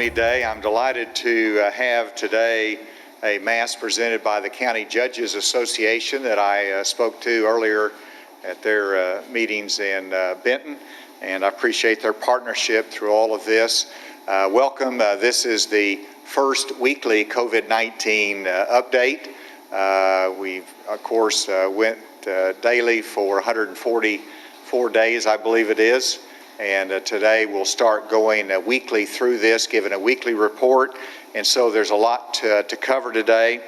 Me Day. I'm delighted to have today a Mass presented by the County Judges Association that I spoke to earlier at their meetings in Benton, and I appreciate their partnership through all of this. Welcome. This is the first weekly COVID-19 update. We, of course, went daily for 144 days, I believe it is. And today we'll start going weekly through this, giving a weekly report. And so there's a lot to cover today.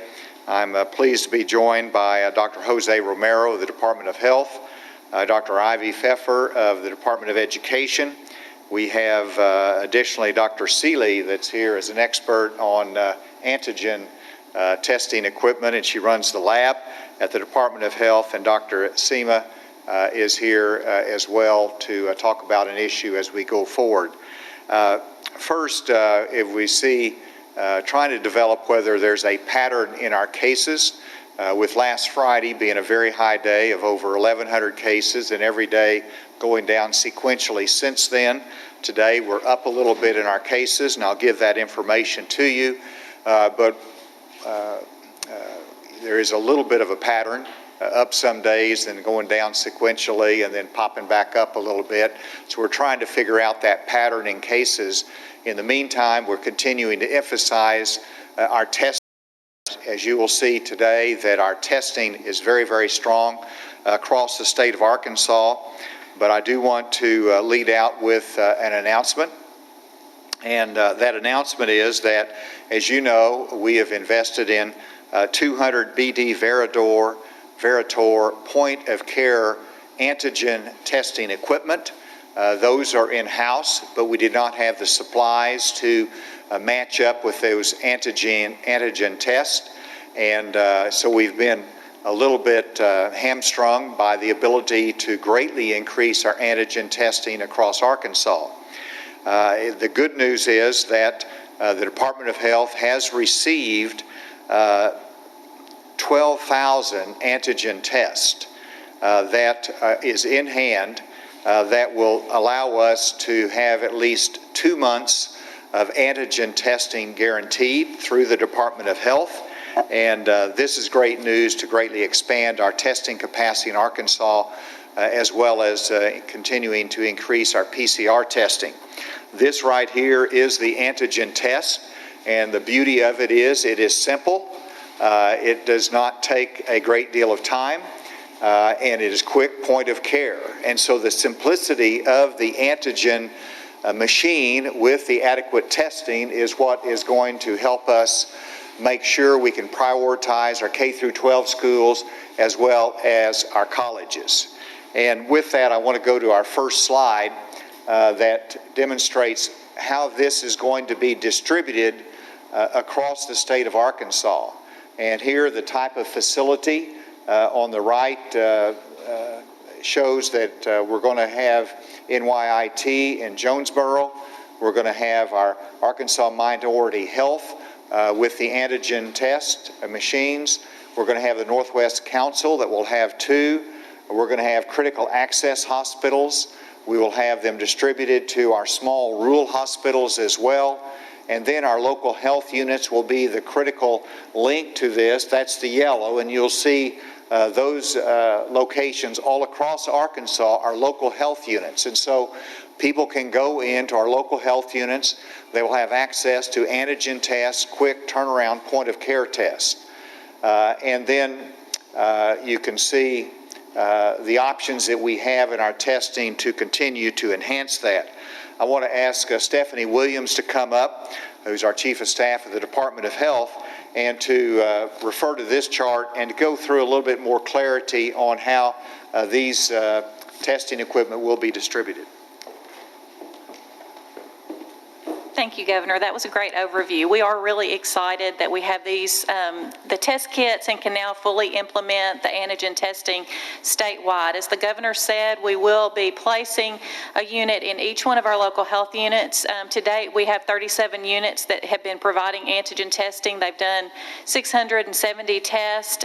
I'm pleased to be joined by Dr. Jose Romero of the Department of Health, Dr. Ivy Pfeffer of the Department of Education. We have additionally Dr. Seeley that's here as an expert on antigen testing equipment, and she runs the lab at the Department of Health, and Dr. Seema is here as well to talk about an issue as we go forward. First, if we see trying to develop whether there's a pattern in our cases, with last Friday being a very high day of over 1,100 cases, and every day going down sequentially since then. Today we're up a little bit in our cases, and I'll give that information to you, but there is a little bit of a pattern. Up some days, then going down sequentially, and then popping back up a little bit. So we're trying to figure out that pattern in cases. In the meantime, we're continuing to emphasize our testing. As you will see today, that our testing is very, very strong across the state of Arkansas. But I do want to lead out with an announcement. And that announcement is that, as you know, we have invested in 200 BD Veritor point-of-care antigen testing equipment. Those are in-house, but we did not have the supplies to match up with those antigen tests. And so we've been a little bit hamstrung by the ability to greatly increase our antigen testing across Arkansas. The good news is that the Department of Health has received 12,000 antigen tests that is in hand that will allow us to have at least 2 months of antigen testing guaranteed through the Department of Health. And this is great news to greatly expand our testing capacity in Arkansas, as well as continuing to increase our PCR testing. This right here is the antigen test, and the beauty of it is simple. It does not take a great deal of time, and it is quick point of care. And so the simplicity of the antigen machine with the adequate testing is what is going to help us make sure we can prioritize our K through 12 schools as well as our colleges. And with that, I want to go to our first slide that demonstrates how this is going to be distributed across the state of Arkansas. And here, the type of facility on the right shows that we're going to have NYIT in Jonesboro. We're going to have our Arkansas Minority Health with the antigen test machines. We're going to have the Northwest Council that will have 2. We're going to have critical access hospitals. We will have them distributed to our small rural hospitals as well. And then our local health units will be the critical link to this. That's the yellow, and you'll see those locations all across Arkansas are local health units. And so people can go into our local health units. They will have access to antigen tests, quick turnaround point of care tests. And then you can see the options that we have in our testing to continue to enhance that. I want to ask Stephanie Williams to come up, who's our Chief of Staff of the Department of Health, and to refer to this chart and to go through a little bit more clarity on how these testing equipment will be distributed. Thank you, Governor. That was a great overview. We are really excited that we have these, the test kits, and can now fully implement the antigen testing statewide. As the Governor said, we will be placing a unit in each one of our local health units. To date, we have 37 units that have been providing antigen testing. They've done 670 tests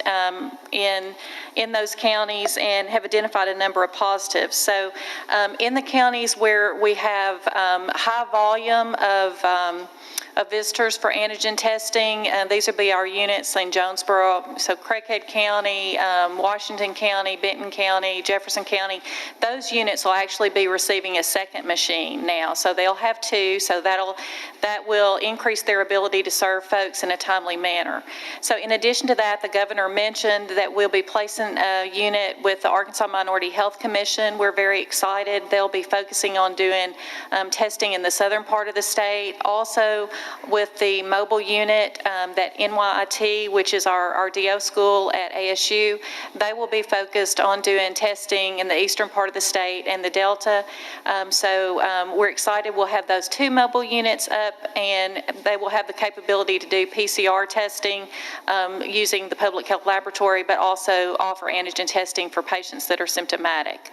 in those counties and have identified a number of positives. So in the counties where we have high volume of of visitors for antigen testing. These will be our units in Jonesboro, so Craighead County, Washington County, Benton County, Jefferson County. Those units will actually be receiving a second machine now, so they'll have two, so that will increase their ability to serve folks in a timely manner. So in addition to that, the governor mentioned that we'll be placing a unit with the Arkansas Minority Health Commission. We're very excited. They'll be focusing on doing testing in the southern part of the state. Also, with the mobile unit that NYIT, which is our DO school at ASU, they will be focused on doing testing in the eastern part of the state and the Delta. So we're excited. We'll have those two mobile units up, and they will have the capability to do PCR testing using the public health laboratory, but also offer antigen testing for patients that are symptomatic.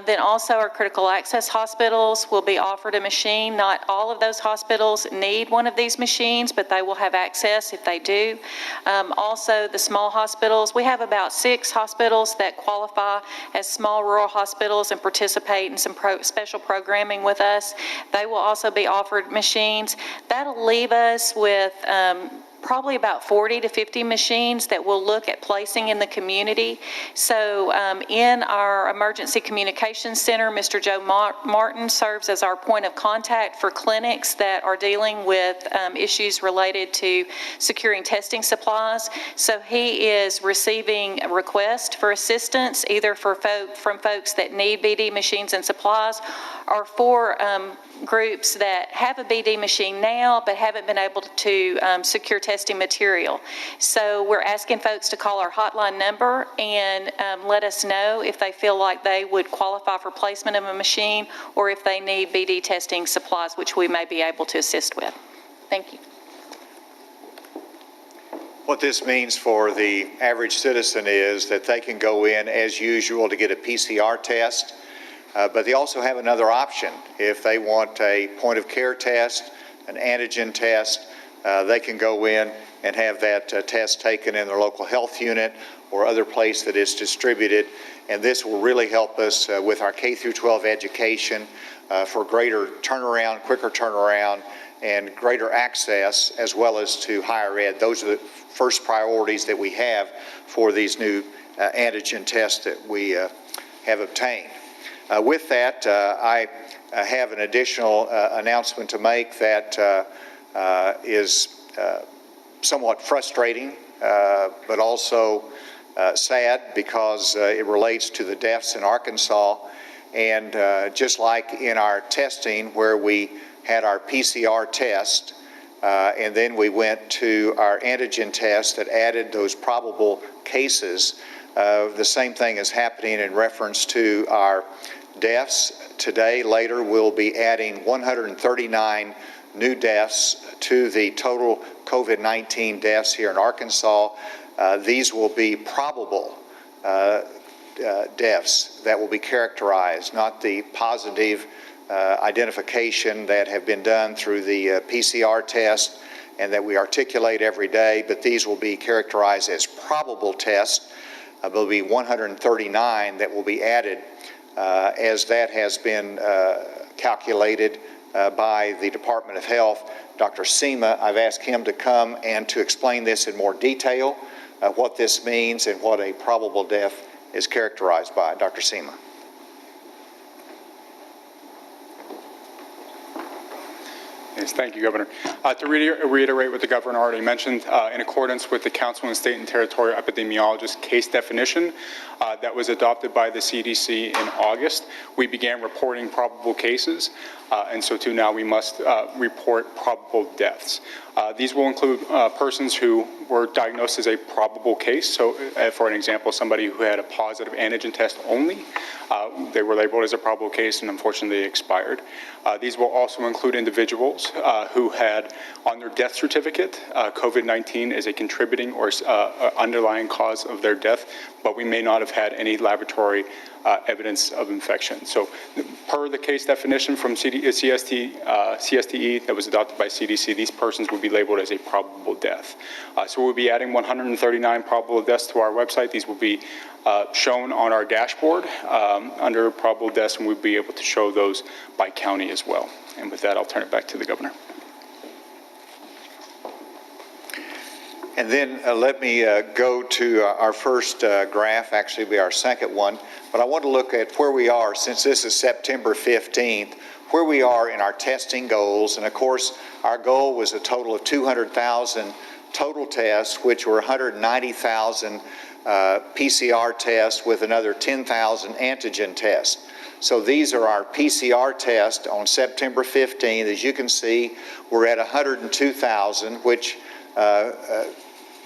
Then also our critical access hospitals will be offered a machine. Not all of those hospitals need one of these machines, but they will have access if they do. Also, the small hospitals, we have about 6 hospitals that qualify as small rural hospitals and participate in some special programming with us. They will also be offered machines. That'll leave us with probably about 40 to 50 machines that we'll look at placing in the community. So in our Emergency Communications Center, Mr. Joe Martin serves as our point of contact for clinics that are dealing with issues related to securing testing supplies. So he is receiving a request for assistance, either from folks that need BD machines and supplies, or for groups that have a BD machine now but haven't been able to secure testing material. So we're asking folks to call our hotline number and let us know if they feel like they would qualify for placement of a machine or if they need BD testing supplies, which we may be able to assist with. Thank you. What this means for the average citizen is that they can go in as usual to get a PCR test. But they also have another option. If they want a point-of-care test, an antigen test, they can go in and have that test taken in their local health unit or other place that is distributed. And this will really help us with our K through 12 education for greater turnaround, quicker turnaround, and greater access, as well as to higher ed. Those are the first priorities that we have for these new antigen tests that we have obtained. With that, I have an additional announcement to make that is somewhat frustrating, but also sad because it relates to the deaths in Arkansas. And just like in our testing where we had our PCR test, and then we went to our antigen test that added those probable cases, the same thing is happening in reference to our deaths. Today, later, we'll be adding 139 new deaths to the total COVID-19 deaths here in Arkansas. These will be probable deaths that will be characterized, not the positive identification that have been done through the PCR test and that we articulate every day, but these will be characterized as probable tests. There'll be 139 that will be added as that has been calculated by the Department of Health. Dr. Seema, I've asked him to come and to explain this in more detail, what this means and what a probable death is characterized by. Dr. Seema. Yes, thank you, Governor. To reiterate what the Governor already mentioned, in accordance with the Council on State and Territorial Epidemiologists case definition that was adopted by the CDC in August, we began reporting probable cases, and so too now we must report probable deaths. These will include persons who were diagnosed as a probable case. So for an example, somebody who had a positive antigen test only, they were labeled as a probable case and unfortunately expired. These will also include individuals who had on their death certificate COVID-19 as a contributing or underlying cause of their death, but we may not have had any laboratory evidence of infection. So per the case definition from CSTE that was adopted by CDC, these persons will be labeled as a probable death. So we'll be adding 139 probable deaths to our website. These will be shown on our dashboard under probable deaths, and we'll be able to show those by county as well. And with that, I'll turn it back to the Governor. And then let me go to our first graph, actually be our second one, but I want to look at where we are since this is September 15th, where we are in our testing goals. And of course, our goal was a total of 200,000 total tests, which were 190,000 PCR tests with another 10,000 antigen tests. So these are our PCR tests on September 15th. As you can see, we're at 102,000, which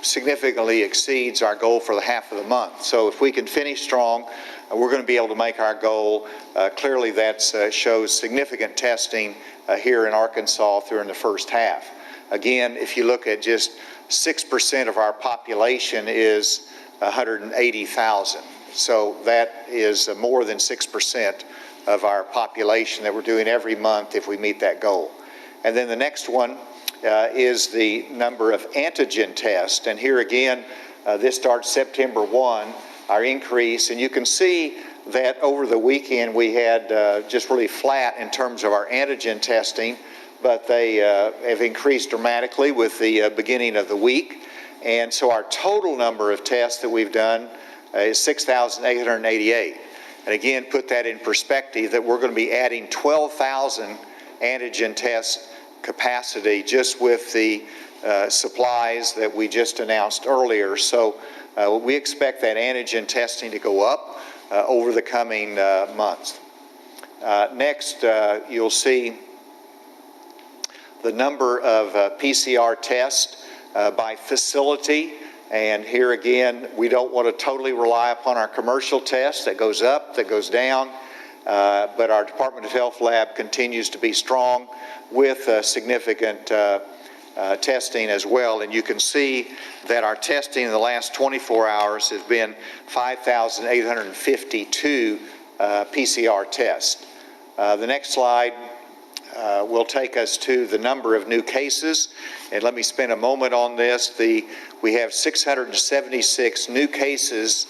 significantly exceeds our goal for the half of the month. So if we can finish strong, we're going to be able to make our goal. Clearly that shows significant testing here in Arkansas during the first half. Again, if you look at just 6% of our population is 180,000. So that is more than 6% of our population that we're doing every month if we meet that goal. And then the next one is the number of antigen tests. And here again, this starts September 1, our increase. And you can see that over the weekend we had just really flat in terms of our antigen testing, but they have increased dramatically with the beginning of the week. And so our total number of tests that we've done is 6,888. And again, put that in perspective that we're going to be adding 12,000 antigen test capacity just with the supplies that we just announced earlier. So we expect that antigen testing to go up over the coming months. Next, you'll see the number of PCR tests by facility. And here again, we don't want to totally rely upon our commercial tests. That goes up, that goes down. But our Department of Health lab continues to be strong with significant testing as well. And you can see that our testing in the last 24 hours has been 5,852 PCR tests. The next slide will take us to the number of new cases. And let me spend a moment on this. We have 676 new cases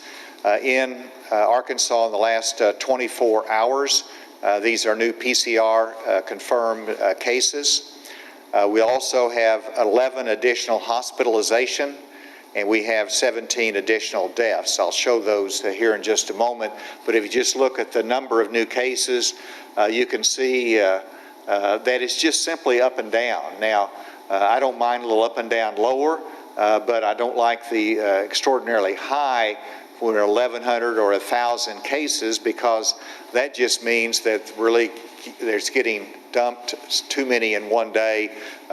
in Arkansas in the last 24 hours. These are new PCR confirmed cases. We also have 11 additional hospitalizations, and we have 17 additional deaths. I'll show those here in just a moment. But if you just look at the number of new cases, you can see that it's just simply up and down. Now, I don't mind a little up and down lower, but I don't like the extraordinarily high when 1,100 or 1,000 cases, because that just means that really there's getting dumped too many in one day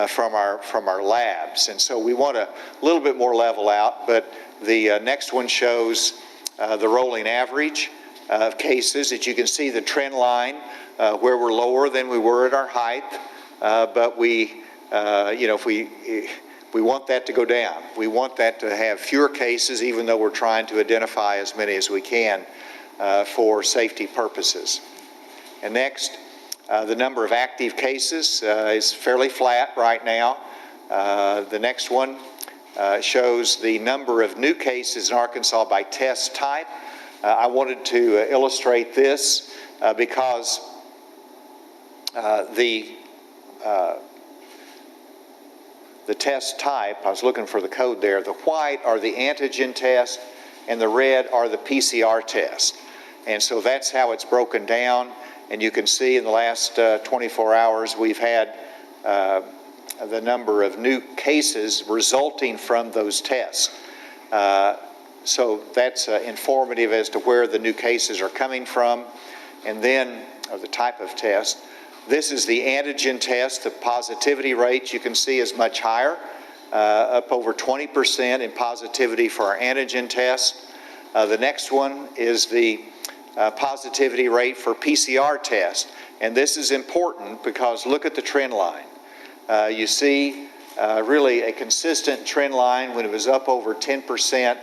from our labs. And so we want a little bit more level out, but the next one shows the rolling average of cases. That you can see the trend line where we're lower than we were at our height, but we, if we want that to go down. We want that to have fewer cases, even though we're trying to identify as many as we can for safety purposes. And next, the number of active cases is fairly flat right now. The next one shows the number of new cases in Arkansas by test type. I wanted to illustrate this because the test type, I was looking for the code there, the white are the antigen test and the red are the PCR test. And so that's how it's broken down. And you can see in the last 24 hours we've had the number of new cases resulting from those tests. So that's informative as to where the new cases are coming from. And then, or the type of test. This is the antigen test. The positivity rate you can see is much higher, up over 20% in positivity for our antigen test. The next one is the positivity rate for PCR test. And this is important because look at the trend line. You see really a consistent trend line when it was up over 10%,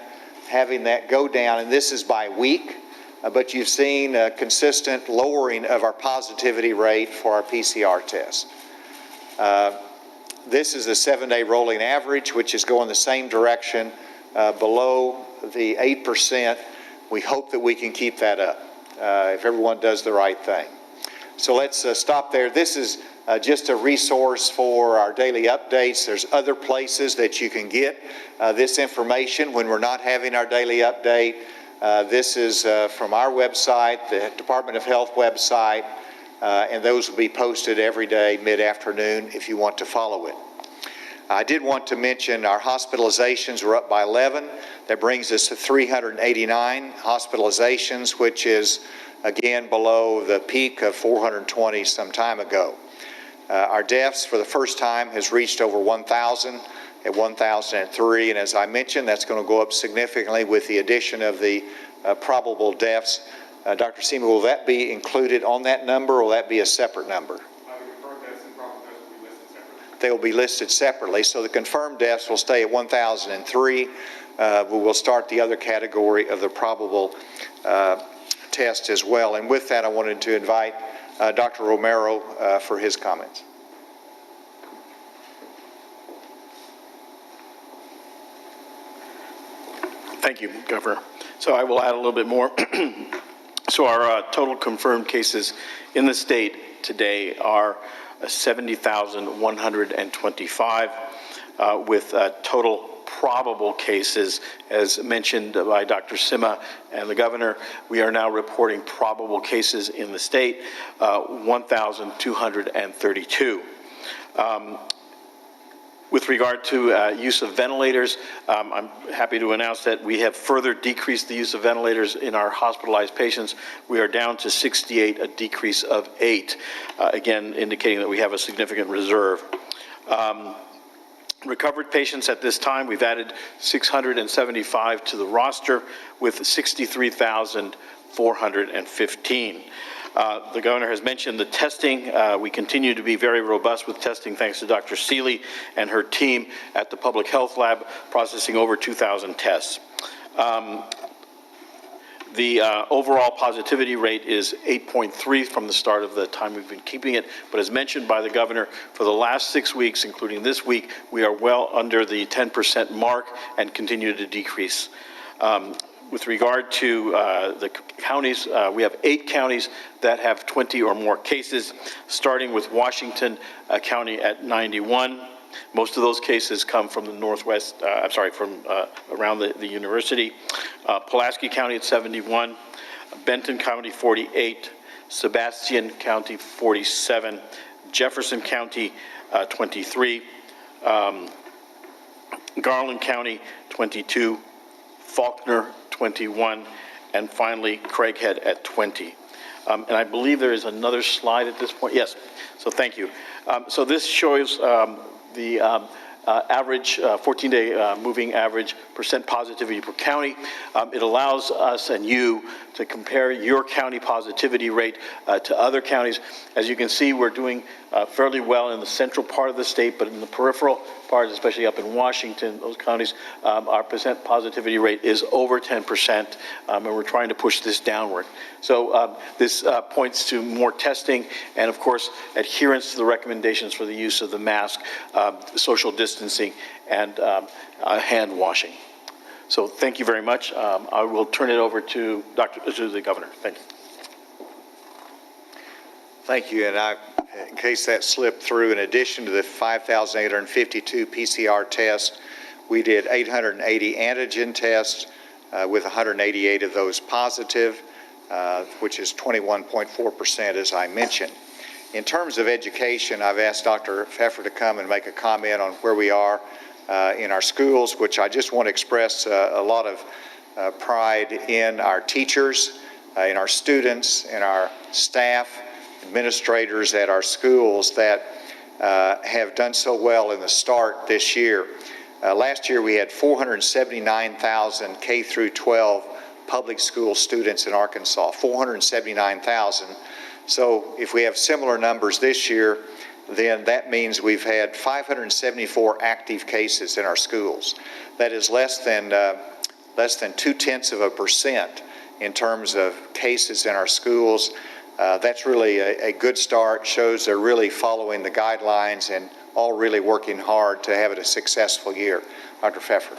having that go down, and this is by week. But you've seen a consistent lowering of our positivity rate for our PCR test. This is the 7-day rolling average, which is going the same direction, below the 8%. We hope that we can keep that up if everyone does the right thing. So let's stop there. This is just a resource for our daily updates. There's other places that you can get this information when we're not having our daily update. This is from our website, the Department of Health website, and those will be posted every day mid-afternoon if you want to follow it. I did want to mention our hospitalizations were up by 11. That brings us to 389 hospitalizations, which is, again, below the peak of 420 some time ago. Our deaths for the first time has reached over 1,000 at 1,003, and as I mentioned, that's going to go up significantly with the addition of the probable deaths. Dr. Seema, will that be included on that number, or will that be a separate number? They will be listed separately, so the confirmed deaths will stay at 1,003. We will start the other category of the probable test as well. And with that, I wanted to invite Dr. Romero for his comments. Thank you, Governor. So I will add a little bit more. So our total confirmed cases in the state today are 70,125, with total probable cases, as mentioned by Dr. Seema and the Governor. We are now reporting probable cases in the state, 1,232. With regard to use of ventilators, I'm happy to announce that we have further decreased the use of ventilators in our hospitalized patients. We are down to 68, a decrease of 8, again indicating that we have a significant reserve. Recovered patients at this time, we've added 675 to the roster with 63,415. The Governor has mentioned the testing. We continue to be very robust with testing thanks to Dr. Seeley and her team at the Public Health Lab, processing over 2,000 tests. The overall positivity rate is 8.3 from the start of the time we've been keeping it, but as mentioned by the Governor, for the last 6 weeks, including this week, we are well under the 10% mark and continue to decrease. With regard to the counties, we have 8 counties that have 20 or more cases, starting with Washington County at 91. Most of those cases come from the northwest, from around the university. Pulaski County at 71, Benton County 48, Sebastian County 47, Jefferson County 23, Garland County 22, Faulkner 21, and finally Craighead at 20. And I believe there is another slide at this point. Yes, so thank you. So this shows the average 14-day moving average percent positivity per county. It allows us and you to compare your county positivity rate to other counties. As you can see, we're doing fairly well in the central part of the state, but in the peripheral parts, especially up in Washington, those counties, our percent positivity rate is over 10%, and we're trying to push this downward. So this points to more testing and, of course, adherence to the recommendations for the use of the mask, social distancing, and hand washing. So thank you very much. I will turn it over to the Governor. Thank you. Thank you. And in case that slipped through, in addition to the 5,852 PCR tests, we did 880 antigen tests with 188 of those positive, which is 21.4%, as I mentioned. In terms of education, I've asked Dr. Pfeffer to come and make a comment on where we are in our schools, which I just want to express a lot of pride in our teachers, in our students, in our staff, administrators at our schools that have done so well in the start this year. Last year we had 479,000 K through 12 public school students in Arkansas, 479,000. So if we have similar numbers this year, then that means we've had 574 active cases in our schools. That is less than 0.2% in terms of cases in our schools. That's really a good start, shows they're really following the guidelines and all really working hard to have it a successful year. Dr. Pfeffer.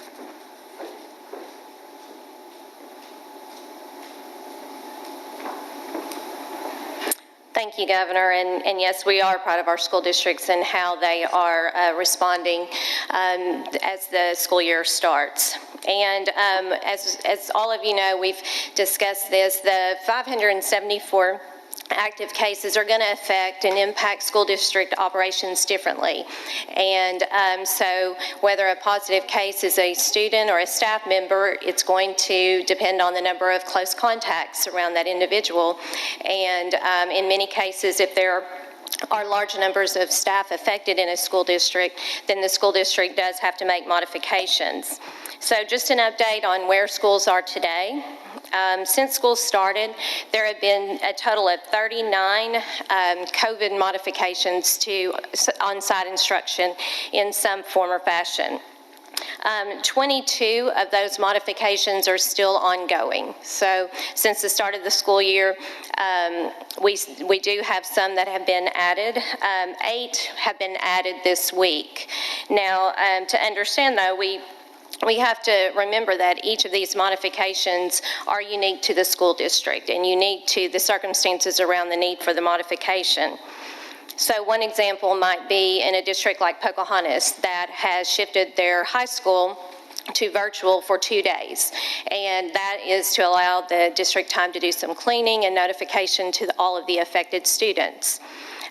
Thank Thank you, Governor. And yes, we are proud of our school districts and how they are responding as the school year starts. And as all of you know, we've discussed this, the 574 active cases are going to affect and impact school district operations differently. And so whether a positive case is a student or a staff member, it's going to depend on the number of close contacts around that individual. And in many cases, if there are large numbers of staff affected in a school district, then the school district does have to make modifications. So just an update on where schools are today. Since school started, there have been a total of 39 COVID modifications to on-site instruction in some form or fashion. 22 of those modifications are still ongoing. So since the start of the school year, we do have some that have been added. 8 have been added this week. Now, to understand though, we have to remember that each of these modifications are unique to the school district and unique to the circumstances around the need for the modification. So one example might be in a district like Pocahontas that has shifted their high school to virtual for 2 days. And that is to allow the district time to do some cleaning and notification to all of the affected students.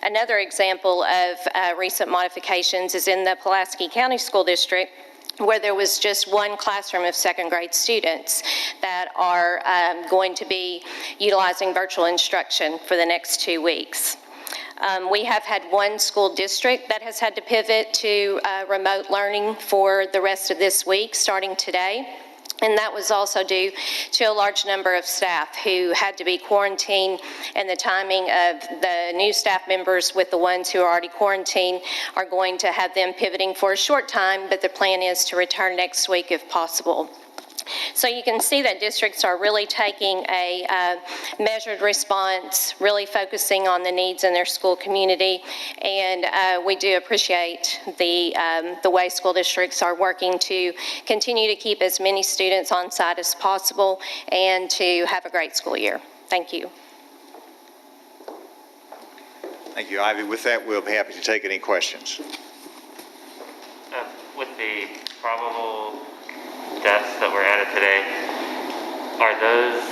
Another example of recent modifications is in the Pulaski County School District, where there was just one classroom of second grade students that are going to be utilizing virtual instruction for the next 2 weeks. We have had one school district that has had to pivot to remote learning for the rest of this week, starting today. And that was also due to a large number of staff who had to be quarantined, and the timing of the new staff members with the ones who are already quarantined are going to have them pivoting for a short time, but the plan is to return next week if possible. So you can see that districts are really taking a measured response, really focusing on the needs in their school community, and we do appreciate the way school districts are working to continue to keep as many students on site as possible and to have a great school year. Thank you. Thank you, Ivy. With that, we'll be happy to take any questions. With the probable deaths that were added today, are those,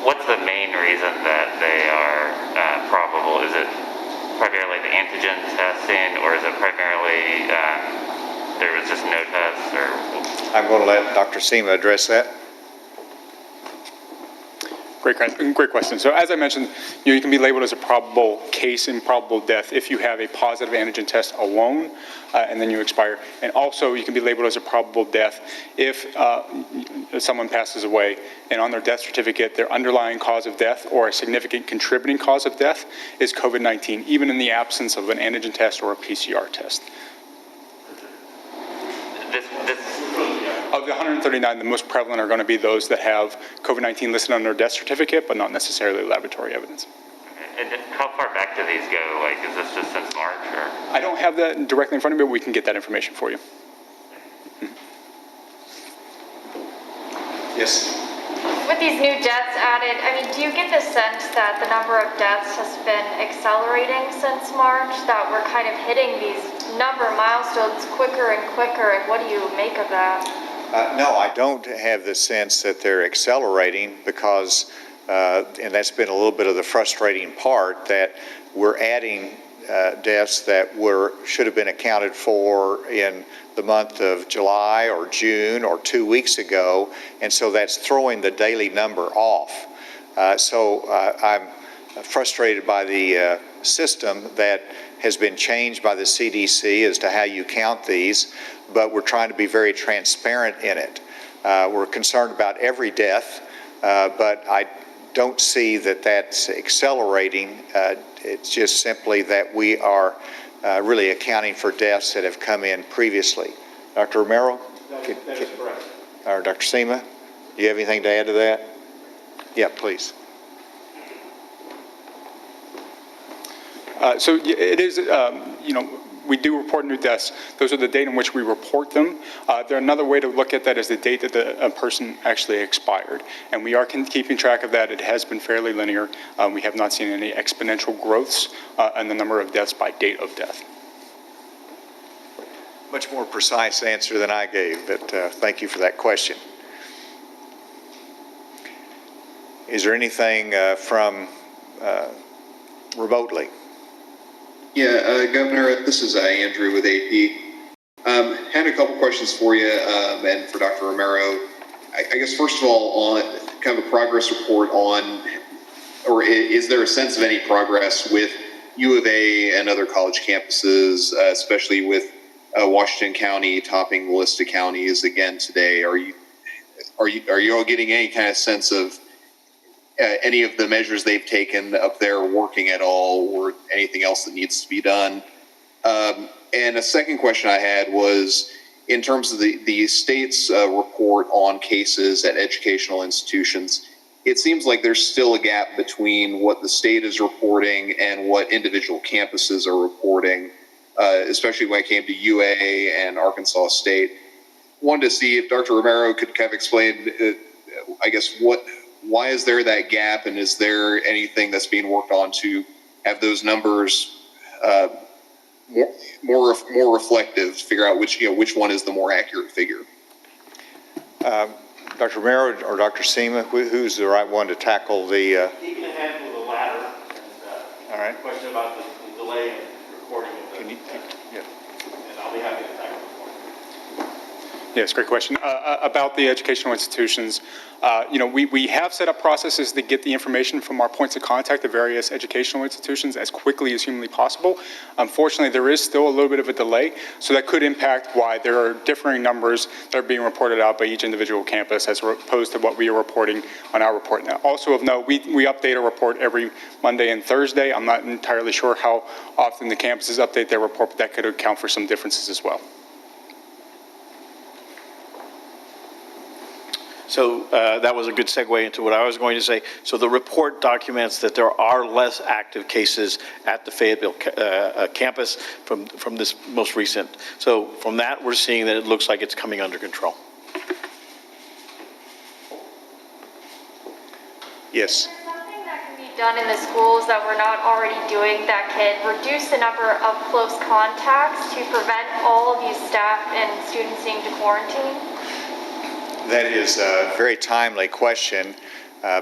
what's the main reason that they are probable? Is it primarily the antigen testing, or is it primarily there was just no tests? Or I'm going to let Dr. Seema address that. Great question. So as I mentioned, you can be labeled as a probable case and probable death if you have a positive antigen test alone, and then you expire. And also, you can be labeled as a probable death if someone passes away, and on their death certificate, their underlying cause of death or a significant contributing cause of death is COVID-19, even in the absence of an antigen test or a PCR test. Of the 139, the most prevalent are going to be those that have COVID-19 listed on their death certificate, but not necessarily laboratory evidence. and how far back do these go? Like, is this just since March, or? I don't have that directly in front of me, but we can get that information for you. Yes. With these new deaths added, I mean, do you get the sense that the number of deaths has been accelerating since March, that we're kind of hitting these number milestones quicker and quicker, and what do you make of that? No, I don't have the sense that they're accelerating because, and that's been a little bit of the frustrating part, that we're adding deaths that should have been accounted for in the month of July or June or 2 weeks ago, and so that's throwing the daily number off. So I'm frustrated by the system that has been changed by the CDC as to how you count these, but we're trying to be very transparent in it. We're concerned about every death, but I don't see that that's accelerating. It's just simply that we are really accounting for deaths that have come in previously. Dr. Romero? That is correct. Or Dr. Seema, do you have anything to add to that? Yeah, please. So it is, we do report new deaths. Those are the date in which we report them. Another way to look at that is the date that a person actually expired. And we are keeping track of that. It has been fairly linear. We have not seen any exponential growths in the number of deaths by date of death. Much more precise answer than I gave, but thank you for that question. Is there anything from remotely? Yeah, Governor, this is Andrew with AP. Had a couple questions for you and for Dr. Romero. I guess first of all, on kind of a progress report on, or is there a sense of any progress with U of A and other college campuses, especially with Washington County topping the list of counties again today? Are you all getting any kind of sense of any of the measures they've taken up there working at all, or anything else that needs to be done? And a second question I had was, in terms of the state's report on cases at educational institutions, it seems like there's still a gap between what the state is reporting and what individual campuses are reporting, especially when it came to UA and Arkansas State. Wanted to see if Dr. Romero could kind of explain, I guess, why is there that gap, and is there anything that's being worked on to have those numbers more reflective, figure out which one is the more accurate figure? Dr. Romero or Dr. Seema, who's the right one to tackle the? He can handle the latter. All right. Question about the delay in recording of the, Yeah. and I'll be happy to tackle it. Yes, great question. About the educational institutions, we have set up processes to get the information from our points of contact at various educational institutions as quickly as humanly possible. Unfortunately, there is still a little bit of a delay, so that could impact why there are differing numbers that are being reported out by each individual campus as opposed to what we are reporting on our report. Now, also of note, we update a report every Monday and Thursday. I'm not entirely sure how often the campuses update their report, but that could account for some differences as well. So that was a good segue into what I was going to say. So the report documents that there are less active cases at the Fayetteville campus from this most recent. So from that, we're seeing that it looks like it's coming under control. Yes. Is there something that can be done in the schools that we're not already doing that can reduce the number of close contacts to prevent all of these staff and students needing to quarantine? That is a very timely question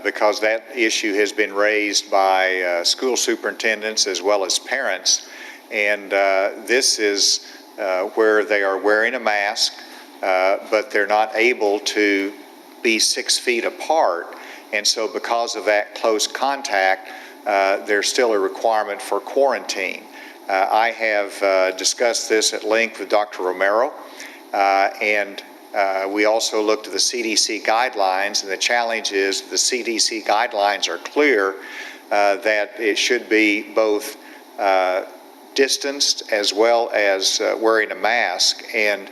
because that issue has been raised by school superintendents as well as parents. And this is where they are wearing a mask, but they're not able to be 6 feet apart. And so because of that close contact, there's still a requirement for quarantine. I have discussed this at length with Dr. Romero, and we also looked at the CDC guidelines, and the challenge is the CDC guidelines are clear that it should be both distanced as well as wearing a mask. And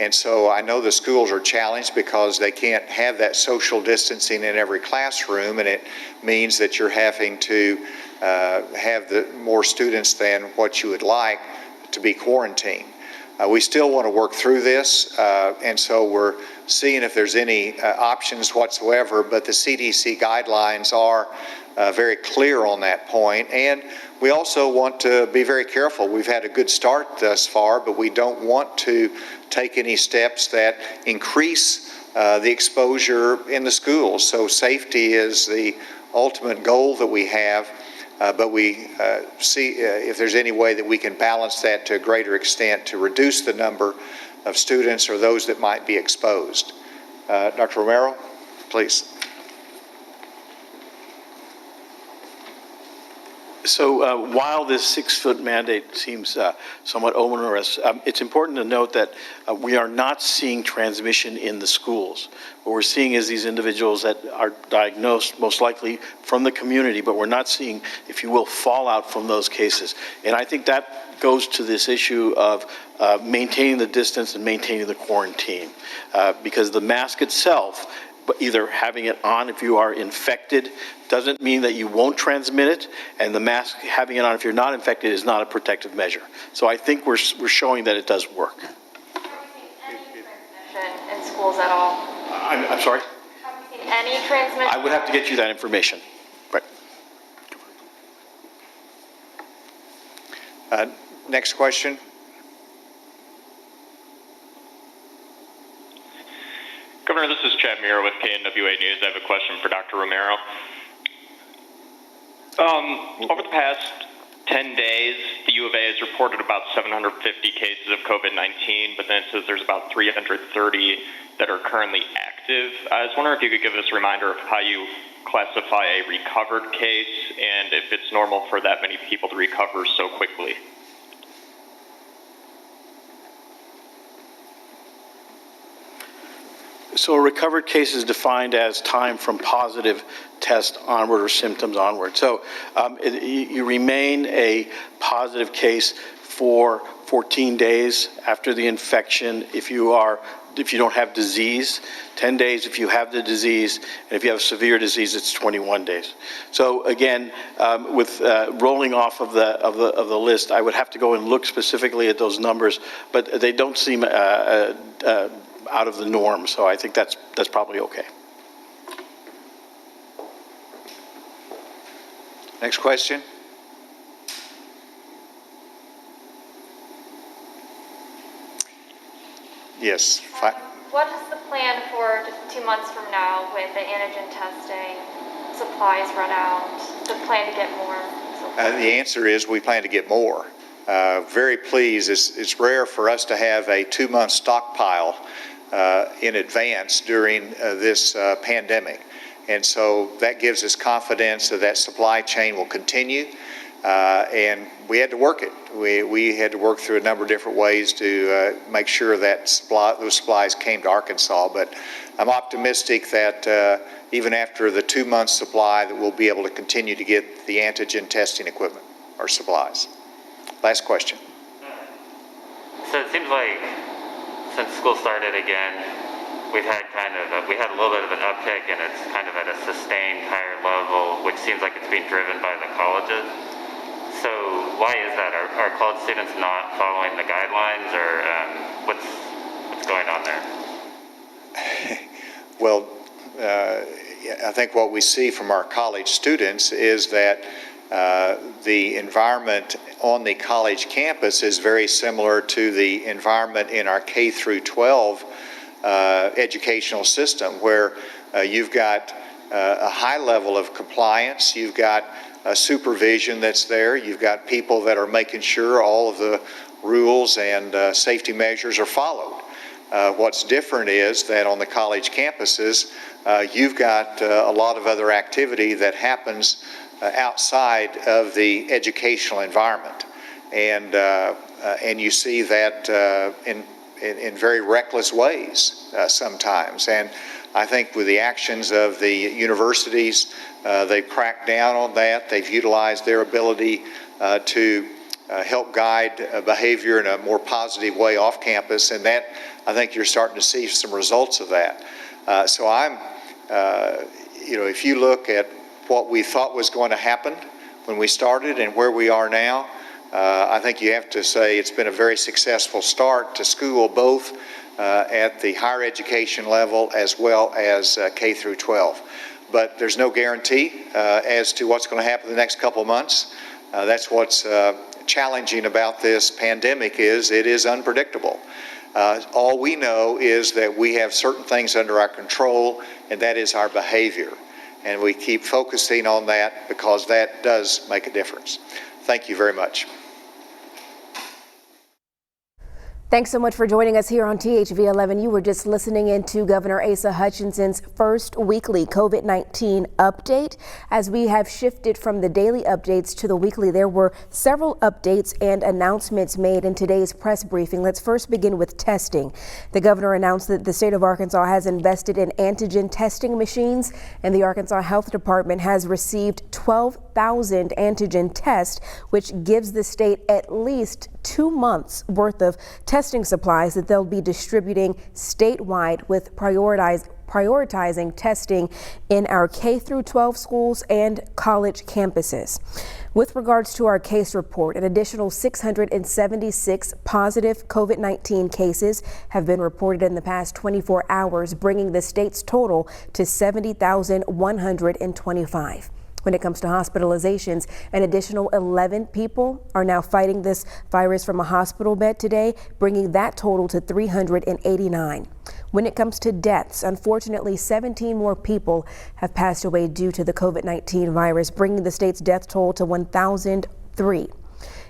so I know the schools are challenged because they can't have that social distancing in every classroom, and it means that you're having to have more students than what you would like to be quarantined. We still want to work through this, and so we're seeing if there's any options whatsoever, but the CDC guidelines are very clear on that point. And we also want to be very careful. We've had a good start thus far, but we don't want to take any steps that increase the exposure in the schools. So safety is the ultimate goal that we have. But we see if there's any way that we can balance that to a greater extent to reduce the number of students or those that might be exposed. Dr. Romero, please. So while this 6-foot mandate seems somewhat onerous, it's important to note that we are not seeing transmission in the schools. What we're seeing is these individuals that are diagnosed most likely from the community, but we're not seeing, if you will, fallout from those cases. And I think that goes to this issue of maintaining the distance and maintaining the quarantine, because the mask itself either having it on if you are infected doesn't mean that you won't transmit it, and the mask, having it on if you're not infected, is not a protective measure. So I think we're showing that it does work. Have you seen any transmission in schools at all? I'm sorry? Have you seen any transmission? I would have to get you that information. Right. Next question. Governor, this is Chad Mira with KNWA News. I have a question for Dr. Romero. Over the past 10 days, the U of A has reported about 750 cases of COVID-19, but then it says there's about 330 that are currently active. I was wondering if you could give us a reminder of how you classify a recovered case and if it's normal for that many people to recover so quickly. So a recovered case is defined as time from positive test onward or symptoms onward. So you remain a positive case for 14 days after the infection if you don't have disease, 10 days if you have the disease, and if you have severe disease, it's 21 days. So again, with rolling off of the list, I would have to go and look specifically at those numbers, but they don't seem out of the norm, so I think that's probably okay. Next question. Yes. What is the plan for just 2 months from now with the antigen testing, supplies run out, the plan to get more? The answer is we plan to get more. Very pleased. It's rare for us to have a 2-month stockpile in advance during this pandemic. And so that gives us confidence that that supply chain will continue. And we had to work it. We had to work through a number of different ways to make sure that those supplies came to Arkansas. But I'm optimistic that even after the 2-month supply that we'll be able to continue to get the antigen testing equipment or supplies. Last question. So it seems like since school started again, we've had a little bit of an uptick, and it's kind of at a sustained higher level, which seems like it's being driven by the colleges. So why is that? Are college students not following the guidelines, or what's going on there? Well, I think what we see from our college students is that the environment on the college campus is very similar to the environment in our K through 12 educational system, where you've got a high level of compliance, you've got supervision that's there, you've got people that are making sure all of the rules and safety measures are followed. What's different is that on the college campuses, you've got a lot of other activity that happens outside of the educational environment, and you see that in very reckless ways sometimes. And I think with the actions of the universities, they've cracked down on that. They've utilized their ability to help guide behavior in a more positive way off campus, and that, I think you're starting to see some results of that. So I'm, if you look at what we thought was going to happen when we started and where we are now, I think you have to say it's been a very successful start to school, both at the higher education level as well as K through 12. But there's no guarantee as to what's going to happen the next couple of months. That's what's challenging about this pandemic, is it is unpredictable. All we know is that we have certain things under our control, and that is our behavior. And we keep focusing on that because that does make a difference. Thank you very much. Thanks so much for joining us here on THV 11. You were just listening into Governor Asa Hutchinson's first weekly COVID-19 update. As we have shifted from the daily updates to the weekly, there were several updates and announcements made in today's press briefing. Let's first begin with testing. The governor announced that the state of Arkansas has invested in antigen testing machines, and the Arkansas Health Department has received 12,000 antigen tests, which gives the state at least 2 months worth of testing testing supplies that they'll be distributing statewide with prioritizing testing in our K through 12 schools and college campuses. With regards to our case report, an additional 676 positive COVID-19 cases have been reported in the past 24 hours, bringing the state's total to 70,125. When it comes to hospitalizations, an additional 11 people are now fighting this virus from a hospital bed today, bringing that total to 389. When it comes to deaths, unfortunately, 17 more people have passed away due to the COVID-19 virus, bringing the state's death toll to 1,003.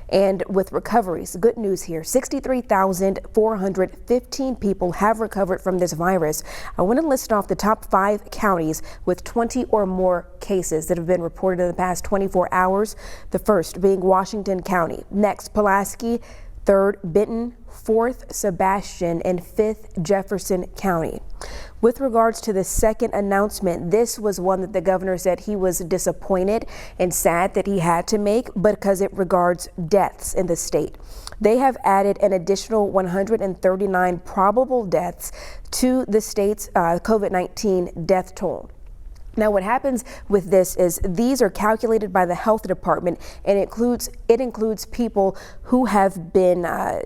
And with recoveries, good news here, 63,415 people have recovered from this virus. I want to list off the top 5 counties with 20 or more cases that have been reported in the past 24 hours. The first being Washington County, next Pulaski, third Benton, fourth Sebastian, and fifth Jefferson County. With regards to the second announcement, this was one that the governor said he was disappointed and sad that he had to make because it regards deaths in the state. They have added an additional 139 probable deaths to the state's COVID-19 death toll. Now, what happens with this is these are calculated by the health department, and it includes people who have been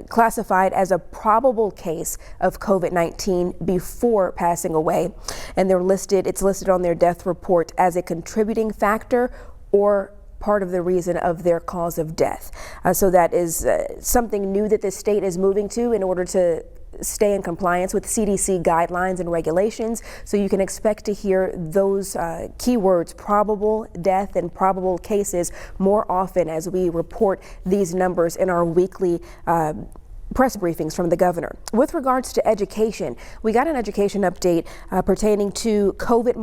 classified as a probable case of COVID-19 before passing away, and it's listed on their death report as a contributing factor or part of the reason of their cause of death. So that is something new that the state is moving to in order to stay in compliance with CDC guidelines and regulations. So you can expect to hear those keywords, probable death and probable cases, more often as we report these numbers in our weekly press briefings from the governor. With regards to education, we got an education update pertaining to COVID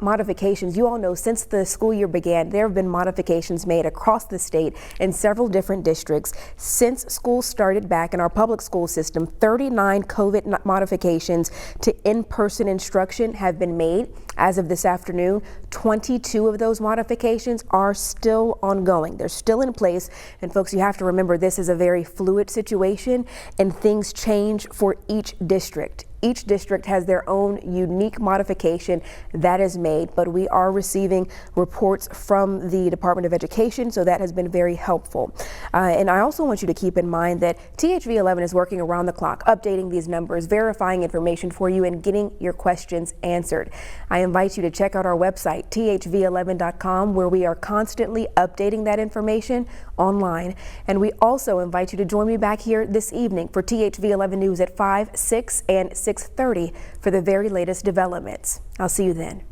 modifications. You all know since the school year began, there have been modifications made across the state in several different districts. Since school started back in our public school system, 39 COVID modifications to in-person instruction have been made. As of this afternoon, 22 of those modifications are still ongoing. They're still in place. And folks, you have to remember this is a very fluid situation and things change for each district. Each district has their own unique modification that is made, but we are receiving reports from the Department of Education, so that has been very helpful. And I also want you to keep in mind that THV 11 is working around the clock, updating these numbers, verifying information for you, and getting your questions answered. I invite you to check out our website, thv11.com, where we are constantly updating that information online. And we also invite you to join me back here this evening for THV 11 News at 5, 6, and 6:30 for the very latest developments. I'll see you then.